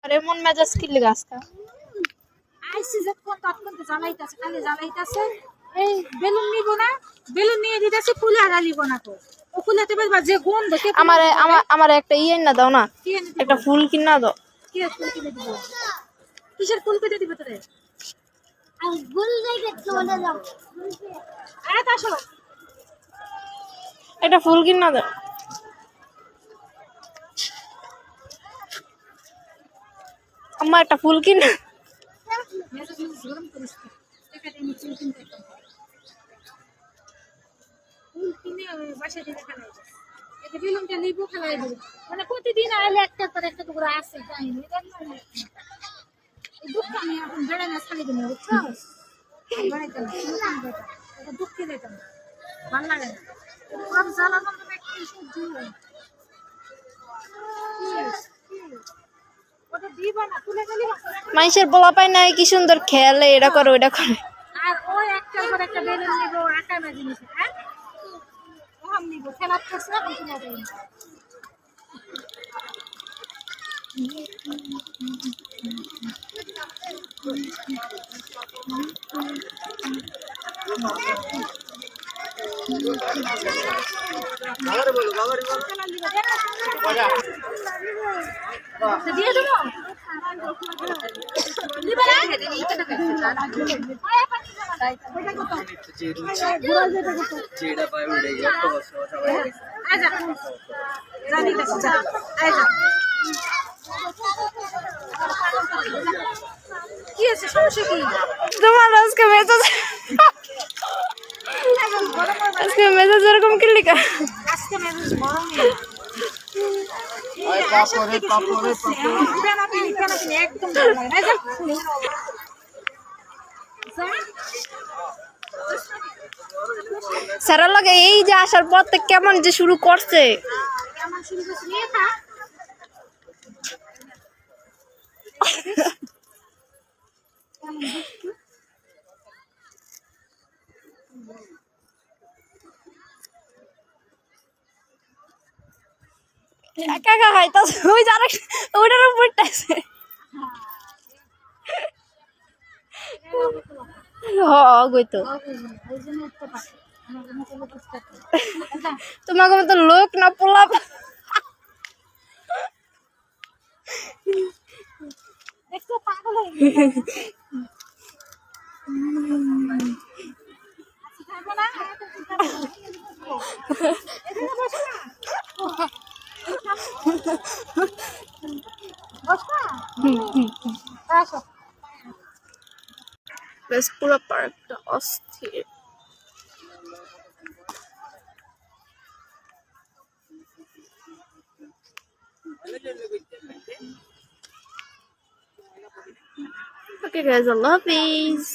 আর এমন মেজাজ কিনলে গাছটা আইসি যে কোন তৎক্ষণতে জ্বালাইতাছে খালি জ্বালাইতাছে এই বেলুন নিব না বেলুন নিয়ে দিতেছে ফুলে আর লিব না তো ও ফুলেতে বলবা যে গুণ দেখে আমার একটা না দাও না একটা ফুল কিনা দাও কি ফুল কিনে দিব কিসের ফুল কেটে দিবে তোরে আর ফুল দেখে চলে যাও আরে আসো একটা ফুল কিনা দাও আম্মা একটা ফুল কিনা গরম করিস টাকা দিয়ে ফুল কিনতে ফুল কিনে বাসা থেকে খালাই এটা বেলুনটা নিবো খালাই দেবো মানে প্রতিদিন আইলে একটা করে একটা টুকরা আসে যাই এই দুঃখটা আমি এখন বেড়ে না ছাড়ি দিন বুঝছো বেড়াইতে না এটা দুঃখে যেতাম ভালো লাগে না সব জ্বালা যন্ত্রণা একটু সহ্য হয় ওটা দিবা না তুলে গেলি মানুষের বলা পায় না কি সুন্দর খেলে এটা করে ওইটা করে আর ওই একটা করে একটা বেলুন নিব একা না জিনিস হ্যাঁ ওহাম নিব খেলার করছে না কিন্তু না দেই বাবারে বলো দিয়ে দেবো দিবা না যেটা পাই ওইটাই একটা বছর সবাই আজা জানি না যা আজা কি আছে সমস্যা কি তোমার আজকে মেজাজ এরকম কি লিখা আজকে মেজাজ গরম আই পাপড়ে পেনা পিনি একদম ভালো লাগে না সারা লাগে এই যে আসার পর থেকে কেমন যে শুরু করছে কেমন শুরু করছে নিয়ে খা একা একা খাইতাছে ওই যে ওইটার উপরটাছে গইতো তোমাকে মতো লোক না পোলাপ দেখছো পাগল হয়ে বেশ পুরো পার্কটা অস্থির Okay guys, I love these.